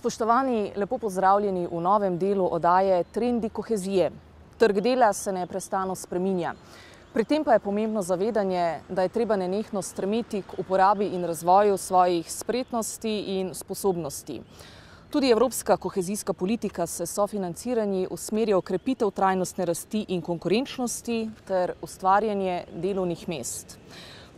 Spoštovani, lepo pozdravljeni v novem delu oddaje Trendi kohezije. Trg dela se neprestano spreminja. Pri tem pa je pomembno zavedanje, da je treba nenehno stremeti k uporabi in razvoju svojih spretnosti in sposobnosti. Tudi evropska kohezijska politika se sofinanciranji usmerja v krepitev trajnostne rasti in konkurenčnosti ter ustvarjanje delovnih mest.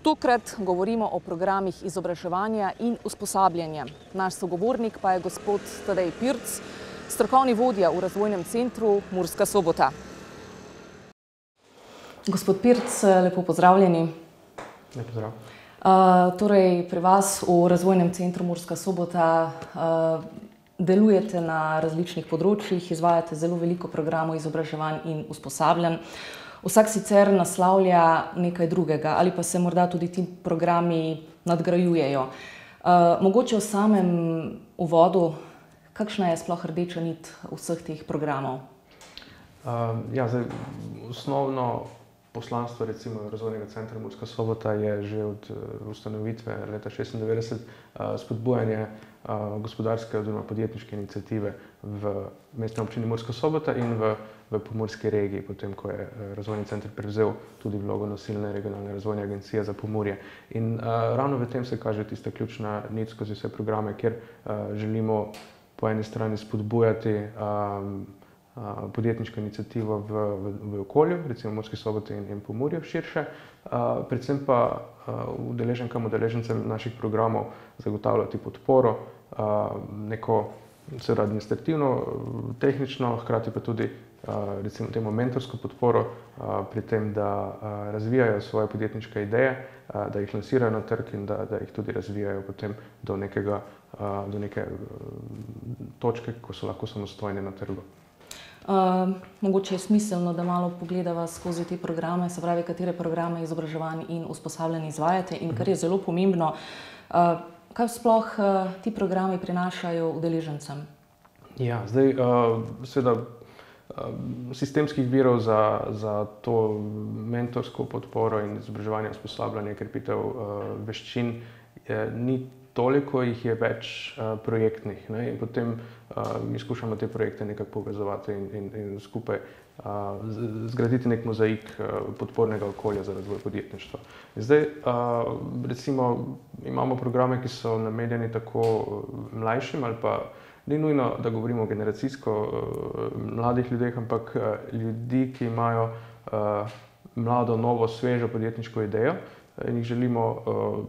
Tokrat govorimo o programih izobraževanja in usposabljanja. Naš sogovornik pa je gospod Tadej Pirc, strokovni vodja v Razvojnem centru Murska Sobota. Gospod Pirc, lepo pozdravljeni. Lep pozdrav. Torej, pri vas v Razvojnem centru Murska Sobota delujete na različnih področjih, izvajate zelo veliko programov izobraževanj in usposabljanj. Vsak sicer naslavlja nekaj drugega ali pa se morda tudi ti programi nadgrajujejo. Mogoče v samem uvodu, kakšna je sploh rdeča nit vseh teh programov? Osnovno poslanstvo recimo Razvojnega centra Murska Sobota je že od ustanovitve leta 1996 spodbujanje gospodarske oziroma podjetniške iniciative v mestni občini Murska Sobota in v Pomurski regiji, potem ko je Razvojni center prevzel tudi vlogo nosilne regionalne razvojne agencije za Pomurje. In ravno v tem se kaže tista ključna nit skozi vse programe, kjer želimo po eni strani spodbujati podjetniško inicijativo v okolju, recimo Murski Soboti in Pomurju širše, predvsem pa udeleženkam, udeležencem naših programov zagotavljati podporo, neko seveda administrativno, tehnično, hkrati pa tudi recimo temu mentorsko podporo pri tem, da razvijajo svoje podjetniške ideje, da jih lansirajo na trg in da jih tudi razvijajo potem do neke točke, ko so lahko samostojni na trgu. Mogoče je smiselno, da malo pogledava skozi te programe, se pravi, katere programe izobraževanj in usposabljanja izvajate in kar je zelo pomembno, kaj sploh ti programi prinašajo udeležencem? Ja, zdaj seveda sistemskih virov za to mentorsko podporo in izobraževanje, usposabljanje, krepitev veščin ni toliko, jih je več projektnih, ne? In potem mi skušamo te projekte nekako povezovati in skupaj zgraditi nek mozaik podpornega okolja za razvoj podjetništva. Zdaj, recimo, imamo programe, ki so namenjeni tako mlajšim ali pa ni nujno, da govorimo o generacijsko mladih ljudeh, ampak ljudi, ki imajo mlado, novo, svežo podjetniško idejo in jih želimo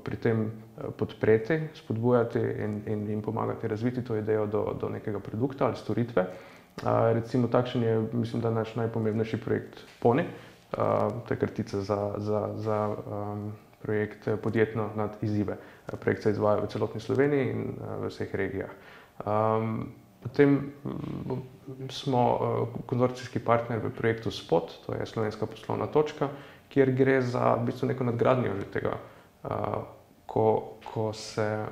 pri tem podpreti, spodbujati in jim pomagati razviti to idejo do nekega produkta ali storitve. Recimo takšen je, mislim, da naš najpomembnejši projekt PONI, to je kratica za projekt Podjetno nad izzive. Projekt se izvaja v celotni Sloveniji in v vseh regijah. Potem smo konzorcijski partner v projektu SPOT, to je Slovenska poslovna točka, kjer gre za v bistvu neko nadgradnjo že tega, ko se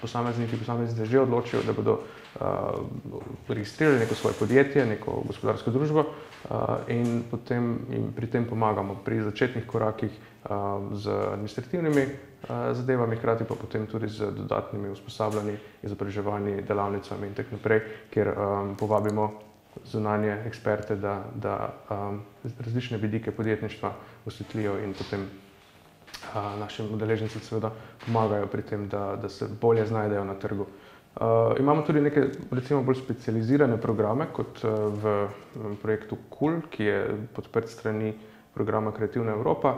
posamezniki že odločijo, da bodo registrirali neko svoje podjetje, neko gospodarsko družbo in potem jim pri tem pomagamo pri začetnih korakih z administrativnimi zadevami, hkrati pa potem tudi z dodatnimi usposabljanji, izobraževanji, delavnicami in tako naprej, kjer povabimo zunanje eksperte, da različne vidike podjetništva osvetlijo in potem našim udeležencem seveda pomagajo pri tem, da se bolje znajdejo na trgu. Imamo tudi neke recimo bolj specializirane programe, kot v projektu KUL, ki je podprt strani programa Kreativna Evropa,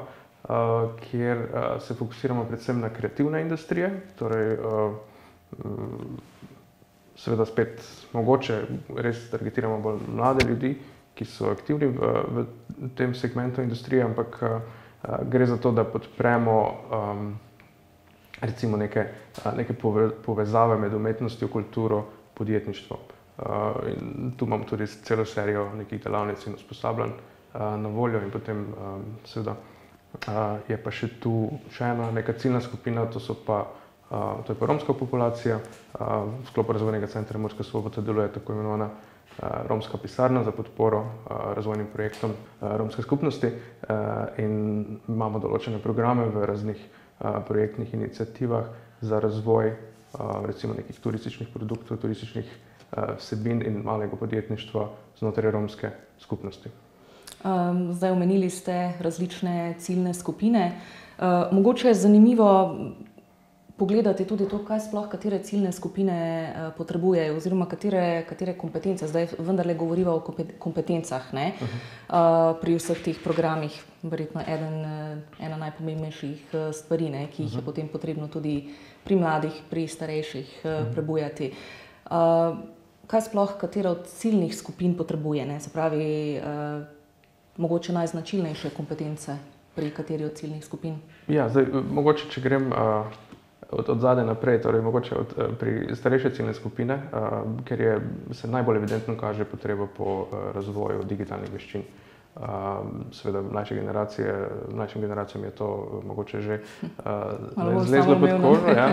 kjer se fokusiramo predvsem na kreativne industrije, torej seveda spet mogoče res targetiramo bolj mlade ljudi, ki so aktivni v tem segmentu industrije, ampak gre za to, da podpremo recimo neke povezave med umetnostjo, kulturo, podjetništvom. In tu imamo tudi celo serijo nekih delavnic in usposabljanj na voljo in potem seveda je pa še tu ena neka ciljna skupina, to je pa romska populacija. V sklopu Razvojnega centra Murska Sobota deluje tako imenovana romska pisarna za podporo razvojnim projektom romske skupnosti in imamo določene programe v raznih projektnih iniciativah za razvoj recimo nekih turističnih produktov, turističnih vsebin in malega podjetništva znotraj romske skupnosti. Zdaj omenili ste različne ciljne skupine. Mogoče je zanimivo pogledati tudi to, kaj sploh katere ciljne skupine potrebujejo oziroma katere kompetence. Zdaj vendarle govoriva o kompetencah, ne? Pri vseh teh programih. Verjetno ena najpomembnejših stvari, ne? Ki jih je potem potrebno tudi pri mladih, pri starejših prebujati. Kaj sploh katera od ciljnih skupin potrebuje, ne? Se pravi, mogoče najznačilnejše kompetence pri kateri od ciljnih skupin? Ja, zdaj, mogoče, če grem od zadaj naprej, torej mogoče pri starejše ciljne skupine, ker se najbolj evidentno kaže potreba po razvoju digitalnih veščin. Seveda mlajšim generacijam je to mogoče že zlezlo pod kožo, ja.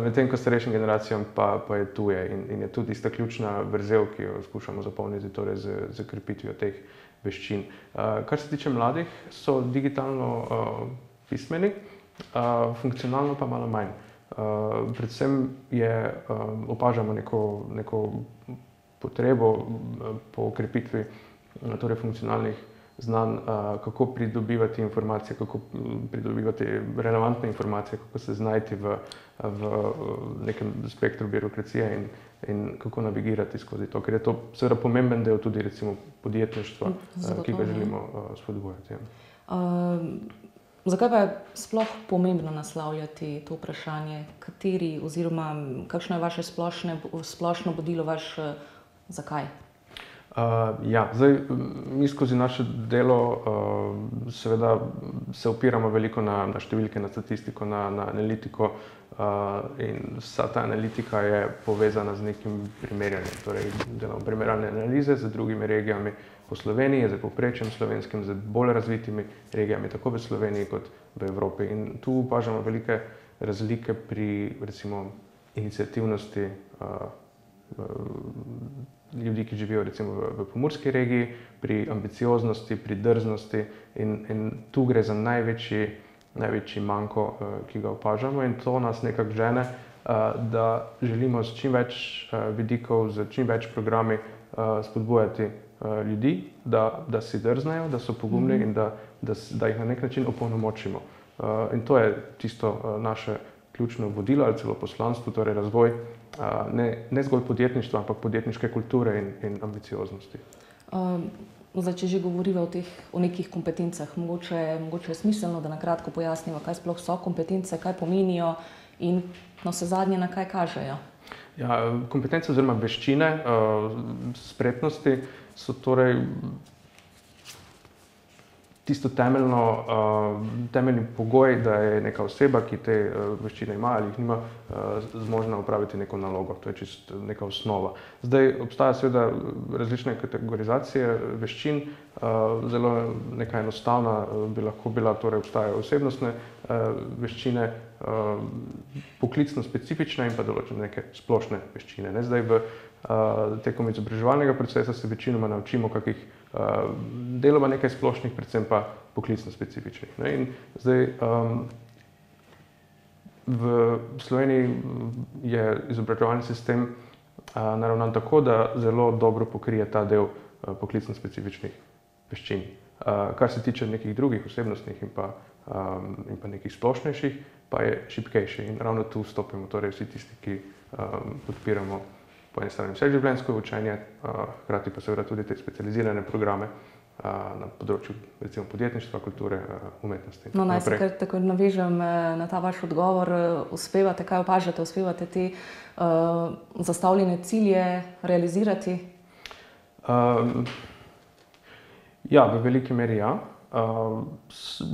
Medtem ko starejšim generacijam pa je tuje in je tudi tista ključna vrzel, ki jo skušamo zapolniti torej z krepitvijo teh veščin. Kar se tiče mladih, so digitalno pismeni, funkcionalno pa malo manj. Predvsem opažamo neko potrebo po krepitvi torej funkcionalnih znanj, kako pridobivati informacije, kako pridobivati relevantne informacije, kako se znajti v nekem spektru birokracije in kako navigirati skozi to, ker je to seveda pomemben del tudi recimo podjetništva, ki ga želimo spodbujati. Zakaj pa je sploh pomembno naslavljati to vprašanje? Kateri oziroma kakšno je vaše splošno vodilo, zakaj? Ja, zdaj mi skozi naše delo seveda se opiramo veliko na številke, na statistiko, na analitiko in vsa ta analitika je povezana z nekim primerjanjem. Torej delamo primerjalne analize z drugimi regijami po Sloveniji, z povprečjem slovenskim, z bolj razvitimi regijami, tako v Sloveniji kot v Evropi. In tu opažamo velike razlike pri recimo iniciativnosti ljudi, ki živijo recimo v pomurski regiji, pri ambicioznosti, pri drznosti in tu gre za največji manko, ki ga opažamo in to nas nekako žene, da želimo s čim več vidikov, z čim več programi spodbujati ljudi, da si drznejo, da so pogumni in da jih na nek način opolnomočimo. In to je tisto naše ključno vodilo ali celo poslanstvo, torej razvoj ne zgolj podjetništva, ampak podjetniške kulture in ambicioznosti. Zdaj, če že govoriva o nekih kompetencah, mogoče je smiselno, da na kratko pojasniva, kaj sploh so kompetence, kaj pomenijo in navsezadnje na kaj kažejo. Ja, kompetence oziroma veščine, spretnosti so torej tisto temeljni pogoj, da je neka oseba, ki te veščine ima ali jih nima, zmožna opraviti neko nalogo. To je čisto neka osnova. Zdaj obstaja seveda različne kategorizacije veščin, zelo neka enostavna bi lahko bila, torej obstajajo osebnostne veščine, poklicno specifične in pa določene neke splošne veščine. Zdaj tekom izobraževalnega procesa se večinoma naučimo kakih deloma nekaj splošnih, predvsem pa poklicno specifičnih. In zdaj v Sloveniji je izobraževalni sistem naravnan tako, da zelo dobro pokrije ta del poklicno specifičnih veščin. Kar se tiče nekih drugih osebnostnih in pa nekih splošnejših, pa je šibkejši in ravno tu vstopimo torej vsi tisti, ki podpiramo po eni strani vseživljenjsko učenje, hkrati pa seveda tudi te specializirane programe na področju recimo podjetništva, kulture, umetnosti. No, naj se kar tako navežem na ta vaš odgovor. Uspevate, kaj opažate, uspevate te zastavljene cilje realizirati? Ja, v veliki meri ja.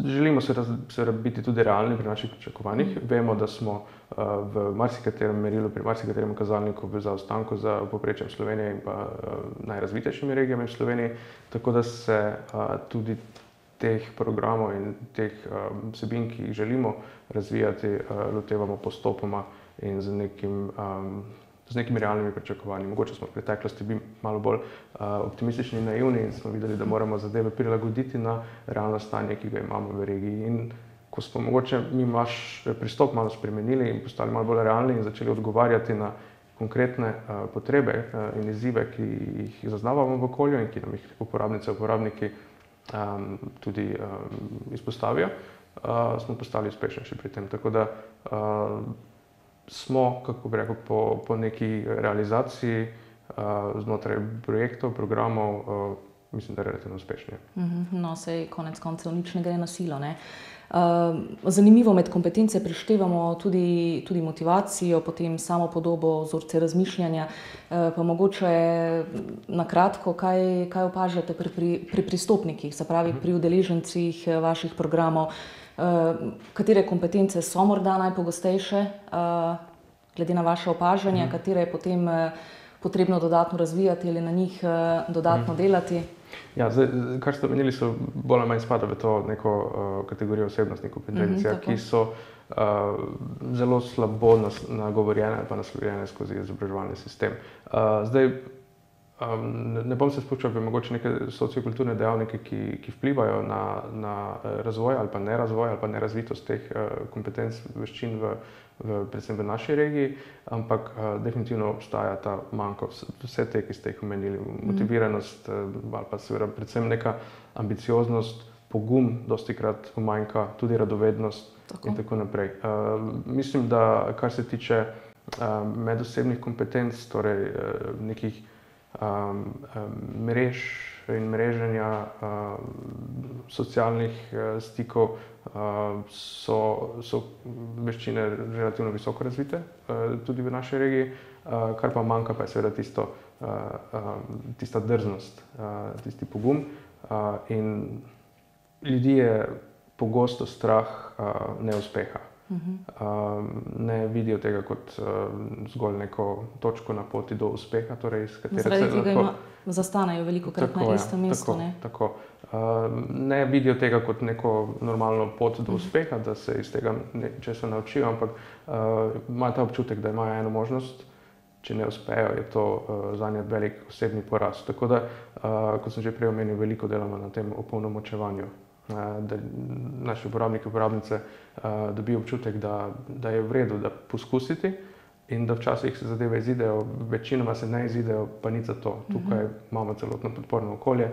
Želimo seveda biti tudi realni pri naših pričakovanjih. Vemo, da smo v marsikaterem merilu, pri marsikaterem kazalniku v zaostanku za povprečjem Slovenije in pa najrazvitejšimi regijami v Sloveniji, tako da se tudi teh programov in teh vsebin, ki jih želimo razvijati, lotevamo postopoma in z nekimi realnimi pričakovanji. Mogoče smo v preteklosti bili malo bolj optimistični in naivni in smo videli, da moramo zadeve prilagoditi na realno stanje, ki ga imamo v regiji. In ko smo mogoče mi naš pristop malo spremenili in postali malo bolj realni in začeli odgovarjati na konkretne potrebe in izzive, ki jih zaznavamo v okolju in ki nam jih uporabnice, uporabniki tudi izpostavijo, smo postali uspešnejši pri tem. Tako da smo, kako bi rekel, po neki realizaciji znotraj projektov, programov, mislim, da relativno uspešni. No, sej konec koncev nič ne gre na silo, ne? Zanimivo, med kompetence prištevamo tudi motivacijo, potem samopodobo, vzorce razmišljanja, pa mogoče na kratko, kaj opažate pri pristopnikih, se pravi pri udeležencih vaših programov, katere kompetence so morda najpogostejše, glede na vaše opažanje, katere je potem potrebno dodatno razvijati ali na njih dodatno delati? Ja, zdaj, kar ste omenili, so bolj ali manj spada v to neko kategorijo osebnostnih kompetenc, ki so zelo slabo nagovorjene ali pa naslovljene skozi izobraževalni sistem. Zdaj, ne bom se spuščal v mogoče neke sociokulturne dejavnike, ki vplivajo na razvoj ali pa nerazvoj ali pa nerazvitost teh kompetenc, veščin predvsem v naši regiji, ampak definitivno obstaja ta manjko, vse te, ki ste jih omenili, motiviranost ali pa seveda predvsem neka ambicioznost, pogum, dostikrat manjka, tudi radovednost in tako naprej. Mislim, da kar se tiče medosebnih kompetenc, torej nekih mrež in mreženja, socialnih stikov, so veščine relativno visoko razvite tudi v naši regiji, kar pa manjka, pa je seveda tista drznost, tisti pogum, in ljudi je pogosto strah neuspeha. Ne vidijo tega kot zgolj neko točko na poti do uspeha, torej iz katere se lahko... Zaradi tega zastanejo velikokrat na istem mestu, ne? Tako. Ne vidijo tega kot neko normalno pot do uspeha, da se iz tega česa naučijo, ampak imajo ta občutek, da imajo eno možnost, če ne uspejo, je to zanje velik osebni poraz. Tako da, kot sem že prej omenil, veliko delamo na tem opolnomočevanju, da naši uporabniki, uporabnice dobijo občutek, da je v redu, da poskusiti in da včasih se zadeve izidejo, večinoma se ne izidejo, pa nič za to. Tukaj imamo celotno podporno okolje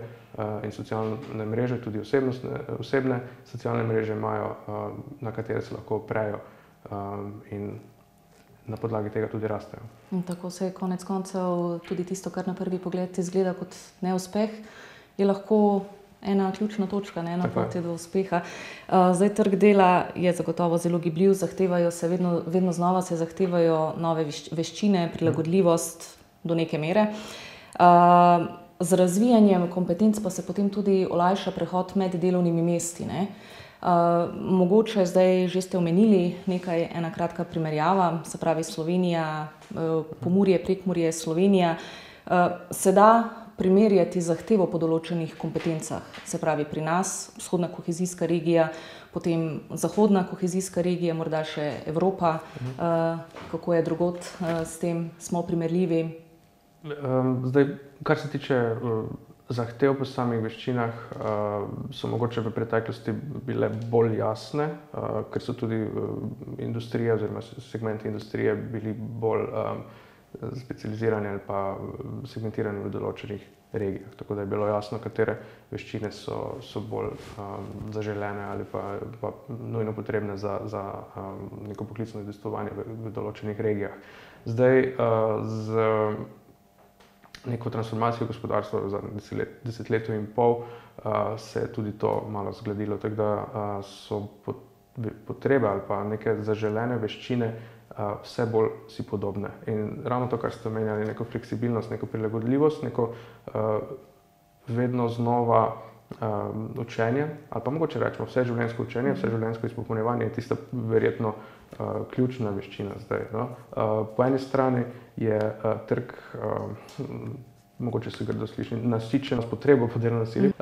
in socialne mreže, tudi osebne socialne mreže imajo, na katere se lahko oprejo in na podlagi tega tudi rastejo. In tako se je konec koncev tudi tisto, kar na prvi pogled izgleda kot neuspeh, je lahko ena ključna točka, ne, na poti do uspeha. Zdaj, trg dela je zagotovo zelo gibljiv, zahtevajo se vedno znova se zahtevajo nove veščine, prilagodljivost do neke mere. Z razvijanjem kompetenc pa se potem tudi olajša prehod med delovnimi mesti, ne. Mogoče zdaj že ste omenili ena kratka primerjava, se pravi Slovenija, Pomurje, Prekmurje, Slovenija. Se da primerjati zahtevo po določenih kompetencah, se pravi pri nas, vzhodna kohezijska regija, potem zahodna kohezijska regija, morda še Evropa, kako je drugod s tem, smo primerljivi? Zdaj, kar se tiče zahtev po samih veščinah, so mogoče v preteklosti bile bolj jasne, ker so tudi industrije oziroma segmenti industrije bili bolj specializirani ali pa segmentirani v določenih regijah. Tako da je bilo jasno, katere veščine so bolj zaželene ali pa nujno potrebne za neko poklicno udejstvovanje v določenih regijah. Zdaj, z neko transformacijo gospodarstva za desetletje in pol se je tudi to malo zgladilo, tako da so potrebe ali pa neke zaželene veščine vse bolj si podobne. In ravno to, kar ste omenjali, neko fleksibilnost, neko prilagodljivost, neko vedno znova učenje, ali pa mogoče rečemo vseživljenjsko učenje, vseživljenjsko izpopolnjevanje je tista verjetno ključna veščina zdaj, no. Po eni strani je trg, mogoče se grdo sliši, nasičen s potrebo po delovni sili,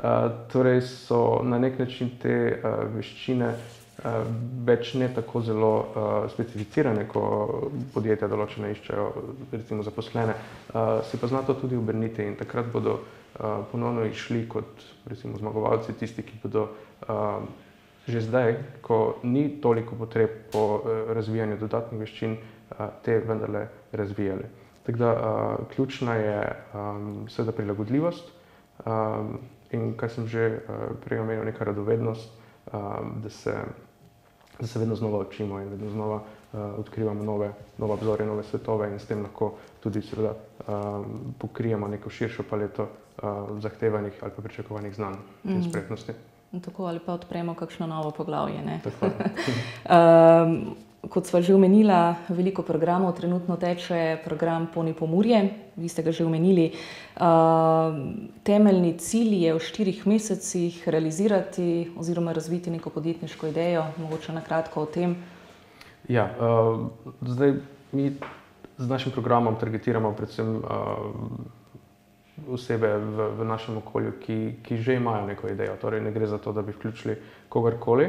torej so na nek način te veščine več ne tako zelo specificirane, ko podjetja določene iščejo, recimo zaposlene, se pa zna to tudi obrniti in takrat bodo ponovno išli kot recimo zmagovalci tisti, ki bodo že zdaj, ko ni toliko potreb po razvijanju dodatnih veščin, te vendarle razvijali. Tako da ključna je seveda prilagodljivost in kar sem že prej omenil, neka radovednost, da se vedno znova učimo in vedno znova odkrivamo nove obzorje, nove svetove in s tem lahko tudi seveda pokrijemo neko širšo paleto zahtevanih ali pa pričakovanih znanj in spretnosti. Tako, ali pa odpremo kakšno novo poglavje, ne? Tako. Kot sva že omenila, veliko programov trenutno teče, program Poni Pomurje, vi ste ga že omenili. Temeljni cilj je v 4 mesecih realizirati oziroma razviti neko podjetniško idejo, mogoče na kratko o tem. Ja, zdaj mi z našim programom targetiramo predvsem osebe v našem okolju, ki že imajo neko idejo. Torej ne gre za to, da bi vključili kogarkoli,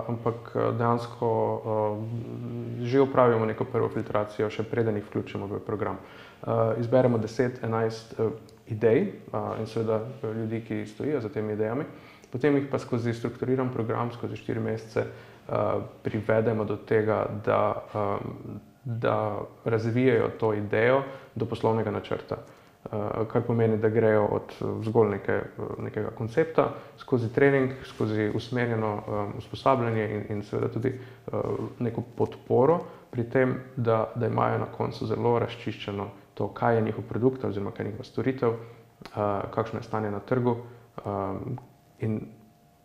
ampak dejansko že opravimo neko prvo filtracijo, še preden jih vključimo v program. Izberemo 10-11 idej in seveda ljudi, ki stojijo za temi idejami. Potem jih pa skozi strukturiran program, skozi 4 mesece privedemo do tega, da razvijajo to idejo do poslovnega načrta. Kar pomeni, da grejo od zgolj nekega koncepta, skozi trening, skozi usmerjeno usposabljanje in seveda tudi neko podporo pri tem, da imajo na koncu zelo razčiščeno to, kaj je njihov produkt oziroma kaj je njihova storitev, kakšno je stanje na trgu in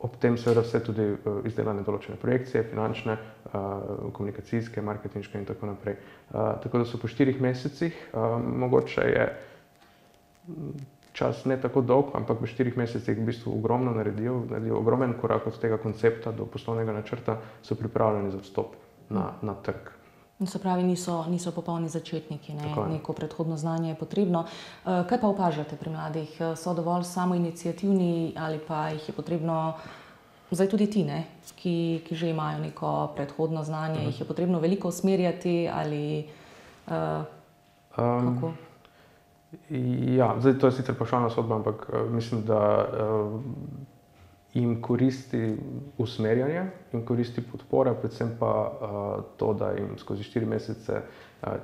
ob tem seveda vse tudi izdelane določene projekcije, finančne, komunikacijske, marketinške in tako naprej. Tako da so po 4 mesecih, mogoče je čas ne tako dolg, ampak v 4 mesecih v bistvu ogromno naredijo ogromen korak od tega koncepta do poslovnega načrta, so pripravljeni za vstop na trg. Se pravi, niso popolni začetniki, ne? Neko predhodno znanje je potrebno. Kaj pa opažate pri mladih? So dovolj samoiniciativni ali pa jih je potrebno, zdaj tudi ti, ne? Ki že imajo neko predhodno znanje, jih je potrebno veliko usmerjati ali kako? Ja, zdaj to je sicer pavšalna sodba, ampak mislim, da jim koristi usmerjanje in koristi podpora, predvsem pa to, da jim skozi 4 mesece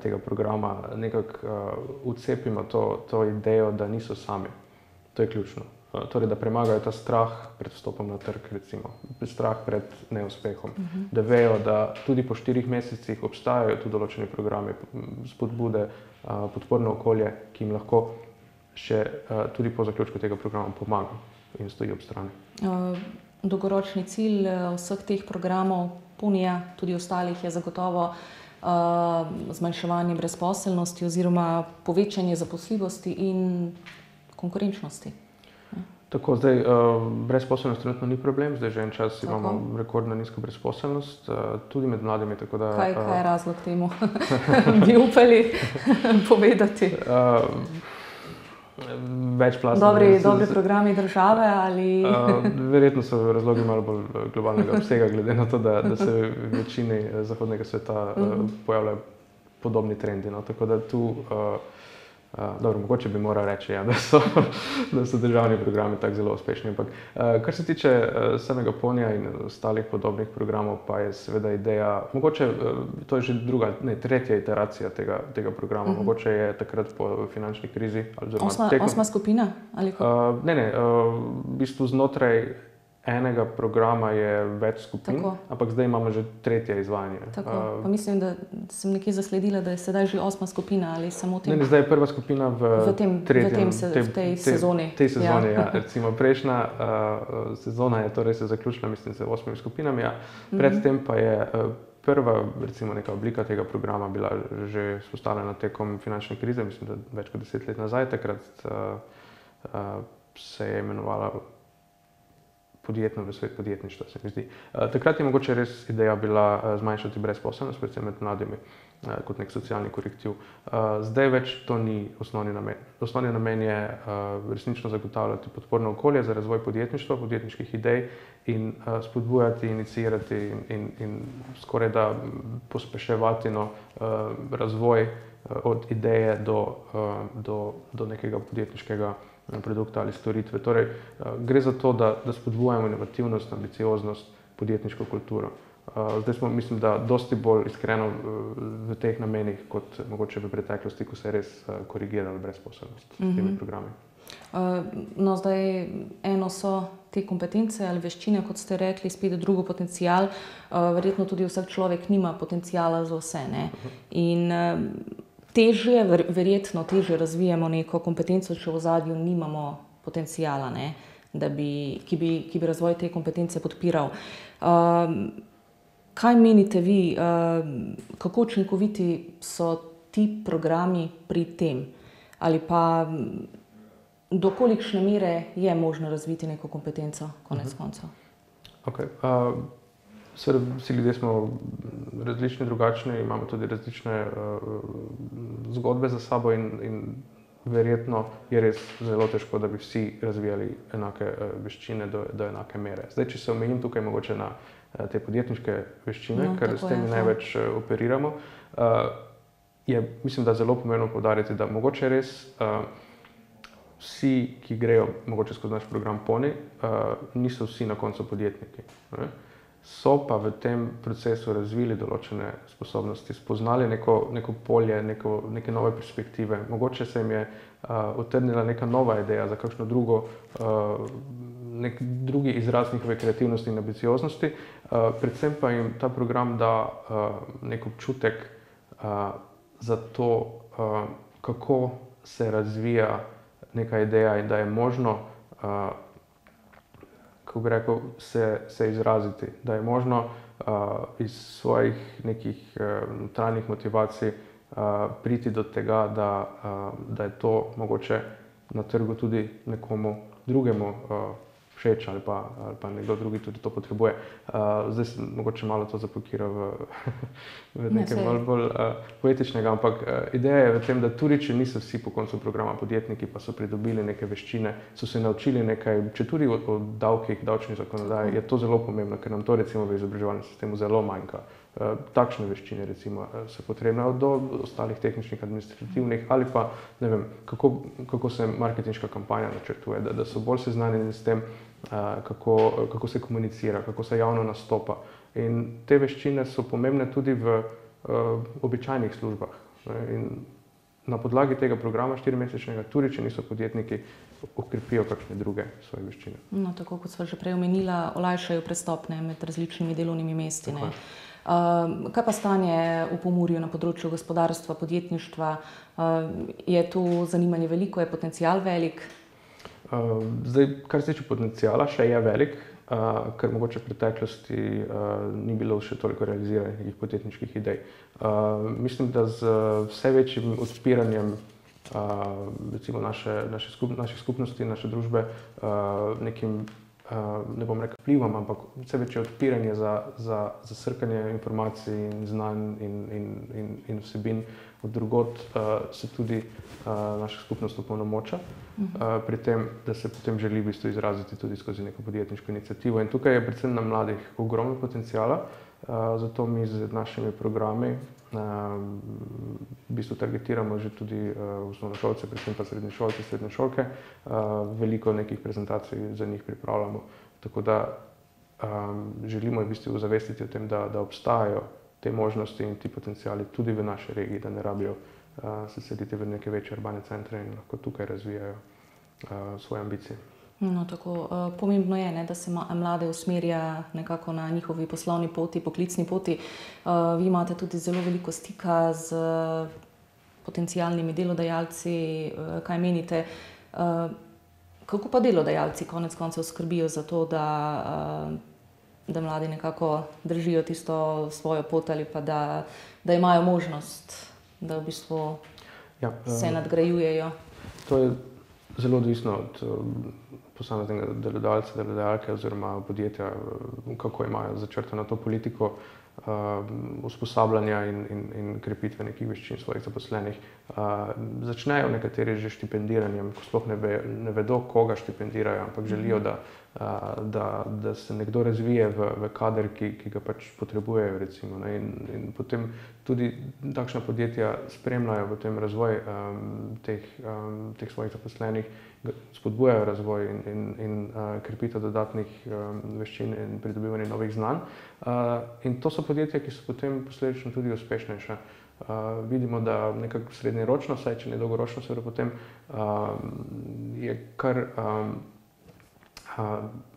tega programa nekako vcepimo to idejo, da niso sami. To je ključno. Torej, da premagajo ta strah pred vstopom na trg, recimo, strah pred neuspehom. Da vejo, da tudi po 4 mesecih obstajajo tu določeni programi, spodbude, podporno okolje, ki jim lahko še tudi po zaključku tega programa pomaga in stoji ob strani. Dolgoročni cilj vseh teh programov, Ponija, tudi ostalih, je zagotovo zmanjševanje brezposelnosti oziroma povečanje zaposljivosti in konkurenčnosti. Tako, zdaj brezposelnost trenutno ni problem, zdaj že en čas imamo rekordno nizko brezposelnost, tudi med mladimi. Tako da, kaj je razlog temu? Bi upali povedati? Večplastni. Dobri programi države ali? Verjetno so razlogi malo bolj globalnega obsega, glede na to, da se v večini zahodnega sveta pojavljajo podobni trendi. No? Tako da tu dobro, mogoče bi moral reči, ja, da so državni programi tako zelo uspešni. Ampak kar se tiče samega Ponija in ostalih podobnih programov, pa je seveda ideja, mogoče to je že tretja iteracija tega programa, mogoče je takrat po finančni krizi. Osma skupina? Ali ne, v bistvu znotraj enega programa je več skupin, ampak zdaj imamo že tretje izvajanje. Tako, pa mislim, da sem nekje zasledila, da je sedaj že 8. skupina ali samo tem. Ne, zdaj je prva skupina v tej sezoni. Tej sezoni, ja. Recimo prejšnja sezona je torej se zaključila, mislim, z 8 skupinami, ja. Predtem pa je prva, recimo neka oblika tega programa bila že vzpostavljena tekom finančne krize, mislim, da več kot 10 let nazaj, takrat se je imenovala podjetno v svet podjetništva, se mi zdi. Takrat je mogoče res ideja bila zmanjšati brezposelnost, predvsem med mladimi, kot nek socialni korektiv. Zdaj več to ni osnovni namen. Osnovni namen je resnično zagotavljati podporno okolje za razvoj podjetništva, podjetniških idej in spodbujati, inicirati in skoraj da pospeševati razvoj od ideje do nekega podjetniškega produkta ali storitve. Torej, gre za to, da spodbujamo inovativnost, ambicioznost podjetniško kulturo. Zdaj smo, mislim, da dosti bolj iskreno v teh namenih, kot mogoče v preteklosti, ko se je res korigirala brezposelnost s temi programi. No, zdaj eno so te kompetence ali veščine, kot ste rekli, spet drugo potencial. Verjetno tudi vsak človek nima potenciala za vse, ne? In verjetno težje razvijamo neko kompetenco, če v ozadju nimamo potenciala, ne? Ki bi razvoj te kompetence podpiral. Kaj menite vi, kako učinkoviti so ti programi pri tem? Ali pa do kolikšne mere je možno razviti neko kompetenco, konec koncev? Okay. Seveda vsi ljudje smo različni, drugačni, imamo tudi različne zgodbe za sabo in verjetno je res zelo težko, da bi vsi razvijali enake veščine do enake mere. Zdaj, če se omejim tukaj mogoče na te podjetniške veščine, ker s temi največ operiramo, mislim, da je zelo pomembno poudariti, da mogoče res vsi, ki grejo mogoče skozi naš program PONI, niso vsi na koncu podjetniki. So pa v tem procesu razvili določene sposobnosti, spoznali neko polje, neke nove perspektive. Mogoče se jim je utrnila neka nova ideja za kakšno nek drugi izraz njihove kreativnosti in ambicioznosti. Predvsem pa jim ta program da nek občutek za to, kako se razvija neka ideja in da je možno kako bi rekel, se izraziti, da je možno iz svojih nekih notranjih motivacij priti do tega, da je to mogoče na trgu tudi nekomu drugemu všeč ali pa nekdo drugi tudi to potrebuje. Zdaj sem mogoče malo to zapakiral v nekaj bolj poetičnega, ampak ideja je v tem, da tudi če niso vsi po koncu programa podjetniki, pa so pridobili neke veščine, so se naučili nekaj, če tudi o davkih, davčni zakonodaji, je to zelo pomembno, ker nam to recimo v izobraževalnem sistemu zelo manjka. Takšne veščine recimo so potrebne do ostalih tehničnih, administrativnih ali pa ne vem, kako se marketinška kampanja načrtuje, da so bolj seznanjeni s tem, kako se komunicira, kako se javno nastopa. In te veščine so pomembne tudi v običajnih službah. In na podlagi tega programa 4-mesečnega, tudi če niso podjetniki, okrepijo kakšne druge svoje veščine. No, tako kot sva že prej omenila, olajšajo prestop med različnimi delovnimi mesti. Kaj pa stanje v Pomurju na področju gospodarstva, podjetništva? Je tu zanimanje veliko, je potencial velik? Zdaj, kar se tiče potenciala, še je velik, ker mogoče v preteklosti ni bilo še toliko realiziranih nekih podjetniških idej. Mislim, da z vse večjim odpiranjem recimo naših skupnosti, naše družbe, nekim ne bom rekel vplivom, ampak vse večje odpiranje za srkanje informacij in znanj in vsebin od drugod se tudi naša skupnost opolnomoča pri tem, da se potem želi v bistvu izraziti tudi skozi neko podjetniško iniciativo. In tukaj je predvsem na mladih ogromno potenciala, zato mi z našimi programi v bistvu targetiramo že tudi osnovnošolce, predvsem pa srednješolce, srednješolke. Veliko nekih prezentacij za njih pripravljamo, tako da želimo v bistvu ozavestiti o tem, da obstajajo te možnosti in ti potenciali tudi v naši regiji, da ne rabijo se seliti v neke večje urbane centre in lahko tukaj razvijajo svoje ambicije. No, tako pomembno je, da se mlade usmerja nekako na njihovi poslovni poti, poklicni poti. Vi imate tudi zelo veliko stika z potencialnimi delodajalci. Kaj menite? Kako pa delodajalci konec koncev skrbijo za to, da mladi nekako držijo tisto svojo pot ali pa da imajo možnost, da v bistvu se nadgrajujejo? To je zelo odvisno od posameznega delodajalca, delodajalke oziroma podjetja, kako imajo začrtano to politiko. usposabljanja in krepitve nekih veščin svojih zaposlenih. Začnejo nekateri že štipendiranjem, ko sploh ne vedo, koga štipendirajo, ampak želijo, da se nekdo razvije v kader, ki ga pač potrebujejo, recimo, ne. In potem tudi takšna podjetja spremljajo potem razvoj teh svojih zaposlenih, spodbujajo razvoj in krepitev dodatnih veščin in pridobivanje novih znanj. In to so podjetja, ki so potem posledično tudi uspešnejša. Vidimo, da nekako srednjeročno, saj če ne dolgoročno, seveda potem je kar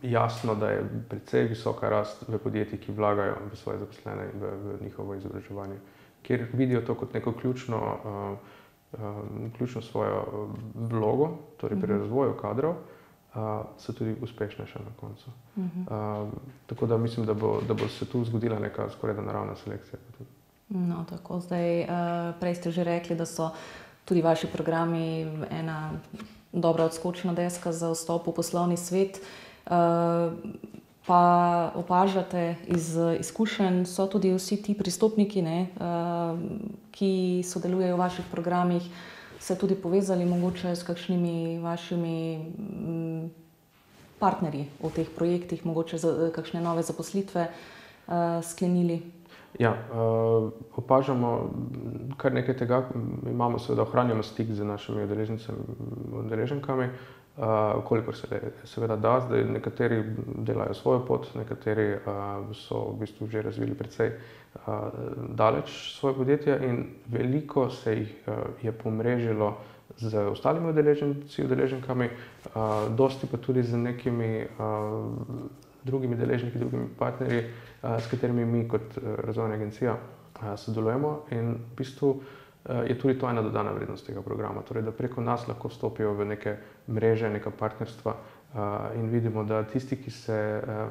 jasno, da je precej visoka rast v podjetjih, ki vlagajo v svoje zaposlene in v njihovo izobraževanje, kjer vidijo to kot neko ključno svojo vlogo, torej pri razvoju kadrov, so tudi uspešnejše na koncu. Tako da mislim, da bo se tu zgodila neka skorajda naravna selekcija. No, tako zdaj, prej ste že rekli, da so tudi vaši programi ena dobra odskočna deska za vstop v poslovni svet. Pa opažate iz izkušenj, so tudi vsi ti pristopniki, ne, ki sodelujejo v vaših programih, se tudi povezali mogoče s kakšnimi vašimi partnerji v teh projektih, mogoče kakšne nove zaposlitve sklenili? Ja, opažamo kar nekaj tega, imamo seveda, ohranjamo stik z našimi udeleženkami, kolikor se seveda da. Zdaj nekateri delajo svojo pot, nekateri so v bistvu že razvili precej daleč svoje podjetje in veliko se jih je pomrežilo z ostalimi udeleženci, udeleženkami, dosti pa tudi z nekimi drugimi deležniki, drugimi partnerji, s katerimi mi kot razvojna agencija sodelujemo, in v bistvu je tudi to ena dodana vrednost tega programa, torej da preko nas lahko vstopijo v neke mreže, neka partnerstva in vidimo, da tisti, ki se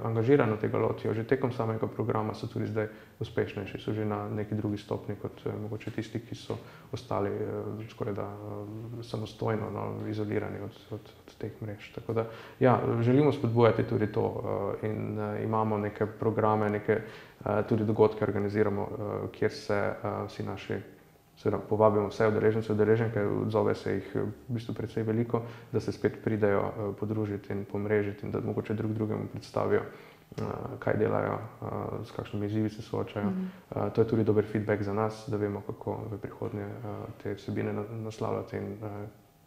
angažirano tega lotijo že tekom samega programa, so tudi zdaj uspešnejši, so že na neki drugi stopni kot mogoče tisti, ki so ostali skorajda samostojno, izolirani od teh mrež. Tako da, ja, želimo spodbujati tudi to in imamo neke programe, neke tudi dogodke organiziramo, kjer se vsi naši, seveda povabimo vse udeležence, udeleženke, odzove se jih v bistvu precej veliko, da se spet pridejo podružiti in pomrežiti in da mogoče drug drugemu predstavijo, kaj delajo, s kakšnimi izzivi se soočajo. To je tudi dober feedback za nas, da vemo, kako v prihodnje te vsebine naslavljati in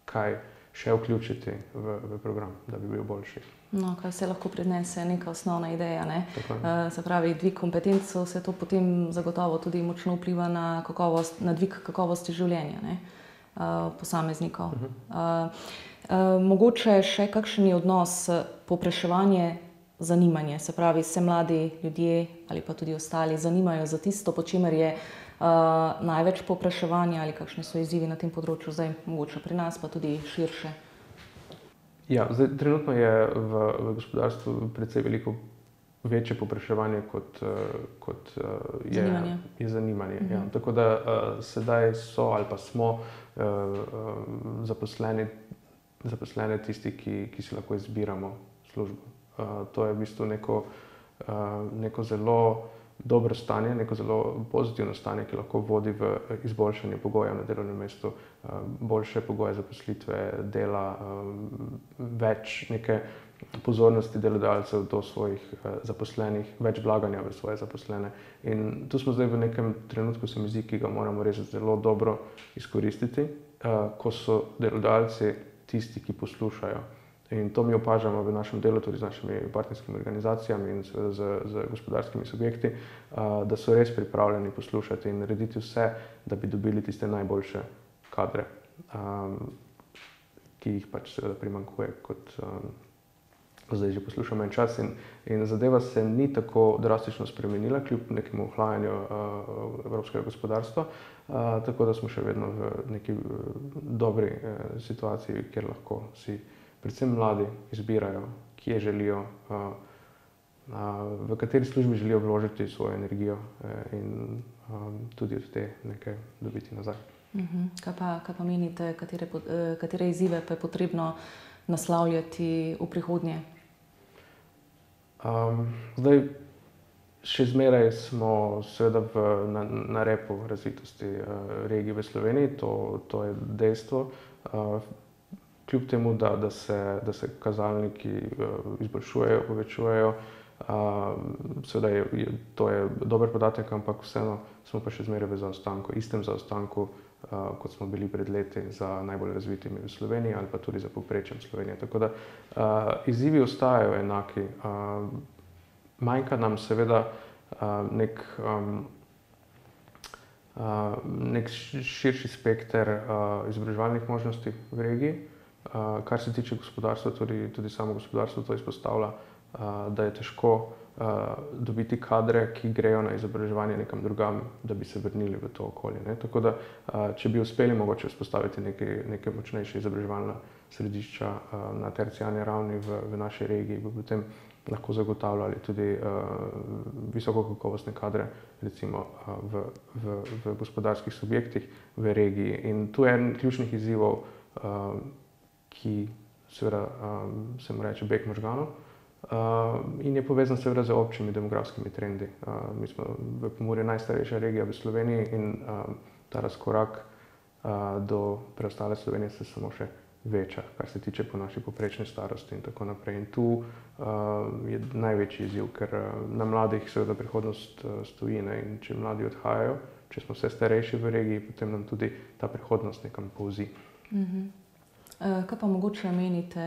kaj še vključiti v program, da bi bil boljši. No, kaj se lahko prinese neka osnovna ideja, ne? Se pravi, dvig kompetenc, vse to potem zagotovo tudi močno vpliva na dvig kakovosti življenja, ne, posameznikov. Mogoče še kakšen je odnos povpraševanje, zanimanje, se pravi, se mladi ljudje ali pa tudi ostali zanimajo za tisto, po čemer je največ povpraševanja, ali kakšni so izzivi na tem področju zdaj, mogoče pri nas, pa tudi širše? Ja, zdaj trenutno je v gospodarstvu precej veliko večje povpraševanje kot je zanimanje. Ja. Tako da sedaj so ali pa smo zaposleni tisti, ki si lahko izbiramo službo. To je v bistvu neko zelo dobro stanje, neko zelo pozitivno stanje, ki lahko vodi v izboljšanje pogojev na delovnem mestu, boljše pogoje zaposlitve, dela, več neke pozornosti delodajalcev do svojih zaposlenih, več vlaganja v svoje zaposlene. In tu smo zdaj v nekem trenutku, se mi zdi, ki ga moramo res zelo dobro izkoristiti, ko so delodajalci tisti, ki poslušajo. In to mi opažamo v našem delu, tudi z našimi partnerskimi organizacijami in seveda z gospodarskimi subjekti, da so res pripravljeni poslušati in narediti vse, da bi dobili tiste najboljše kadre, ki jih pač seveda primanjkuje, kot zdaj že poslušamo en čas. In zadeva se ni tako drastično spremenila, kljub nekemu ohlajanju evropskega gospodarstva, tako da smo še vedno v neki dobri situaciji, kjer lahko si predvsem mladi izbirajo, kje želijo, v kateri službi želijo vložiti svojo energijo in tudi od te nekaj dobiti nazaj. Kaj pa menite, katere izzive pa je potrebno naslavljati v prihodnje? Zdaj, Še zmeraj smo seveda na repu razvitosti regij v Sloveniji, to je dejstvo. Kljub temu, da se kazalniki izboljšujejo, povečujejo, seveda to je dober podatek, ampak vseeno smo pa še zmeraj v zaostanku, istem zaostanku, kot smo bili pred leti za najbolj razvitimi v Sloveniji ali pa tudi za povprečjem Slovenije. Tako da izzivi ostajajo enaki. Manjka nam seveda nek širši spekter izobraževalnih možnosti v regiji. Kar se tiče gospodarstva, tudi samo gospodarstvo to izpostavlja, da je težko dobiti kadre, ki grejo na izobraževanje nekam drugam, da bi se vrnili v to okolje. Tako da, če bi uspeli mogoče vzpostaviti neke močnejše izobraževalna središča na terciarni ravni v naši regiji, bi potem lahko zagotavljali tudi visokokakovostne kadre, recimo v gospodarskih subjektih v regiji. In tu je eden ključnih izzivov, ki seveda se mu reče beg možganov, in je povezan seveda z občimi demografskimi trendi. Mi smo v Pomurju najstarejša regija v Sloveniji in ta razkorak do preostale Slovenije se samo še veča, kar se tiče po naši povprečni starosti in tako naprej. In tu je največji izziv, ker na mladih seveda prihodnost stoji, in če mladi odhajajo, če smo vse starejši v regiji, potem nam tudi ta prihodnost nekam polzi. Kaj pa mogoče menite,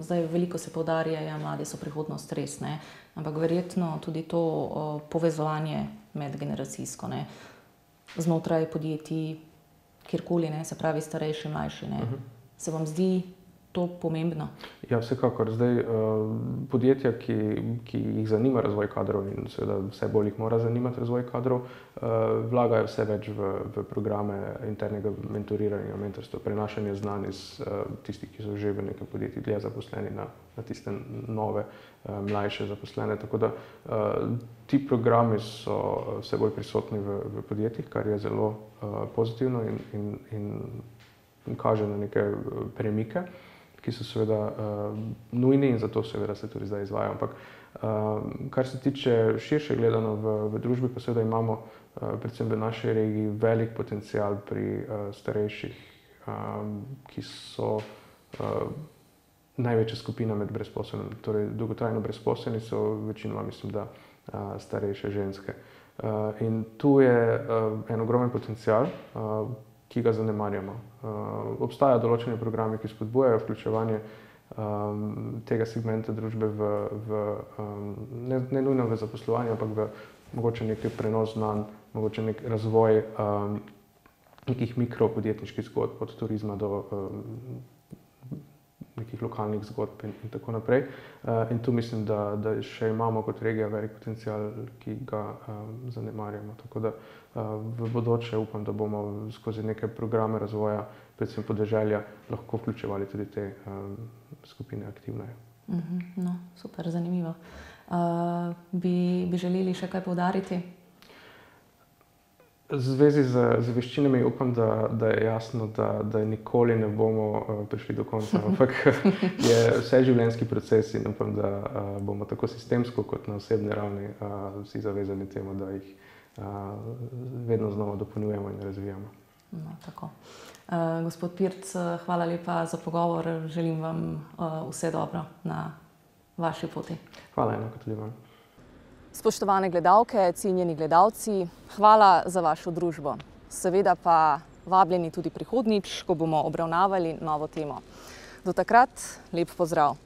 zdaj veliko se poudarja, ja, mladi so prihodnost res, ne? Ampak verjetno tudi to povezovanje medgeneracijsko, ne? Znotraj podjetij, kjerkoli, ne? Se pravi starejši, mlajši, ne? Se vam zdi to pomembno? Ja, vsekakor. Zdaj, podjetja, ki jih zanima razvoj kadrov in seveda vse bolj jih mora zanimati razvoj kadrov, vlagajo vse več v programe internega mentoriranja, mentorstva, prenašanja znanj iz tistih, ki so že v nekem podjetju dlje zaposleni, na tiste nove, mlajše zaposlene. Tako da ti programi so vse bolj prisotni v podjetjih, kar je zelo pozitivno in kaže na neke premike, ki so seveda nujni in zato seveda se tudi zdaj izvajajo. Ampak kar se tiče širše gledano v družbi, pa seveda imamo predvsem v naši regiji velik potencial pri starejših, ki so največja skupina med brezposelnimi. Torej, dolgotrajno brezposelni so večinoma, mislim, da starejše ženske. In tu je en ogromen potencial, ki ga zanemarjamo. Obstajajo določeni programi, ki spodbujajo vključevanje tega segmenta družbe ne nujno v zaposlovanje, ampak mogoče nek prenos znanj, mogoče nek razvoj nekih mikropodjetniških zgodb, od turizma do nekih lokalnih zgodb in tako naprej. In tu mislim, da še imamo kot regija velik potencial, ki ga zanemarjamo. Tako da v bodoče upam, da bomo skozi neke programe razvoja, predvsem podeželja, lahko vključevali tudi te skupine aktivneje. No, super, zanimivo. Bi želeli še kaj poudariti? V zvezi z veščinami upam, da je jasno, da nikoli ne bomo prišli do konca, ampak je vse življenjski proces in upam, da bomo tako sistemsko kot na osebni ravni vsi zavezani temu, da jih vedno znova dopolnjujemo in razvijamo. No, tako. Gospod Pirc, hvala lepa za pogovor. Želim vam vse dobro na vaši poti. Hvala, enako tudi vam. Spoštovane gledalke, cenjeni gledalci, hvala za vašo družbo. Seveda pa vabljeni tudi prihodnjič, ko bomo obravnavali novo temo. Do takrat, lep pozdrav!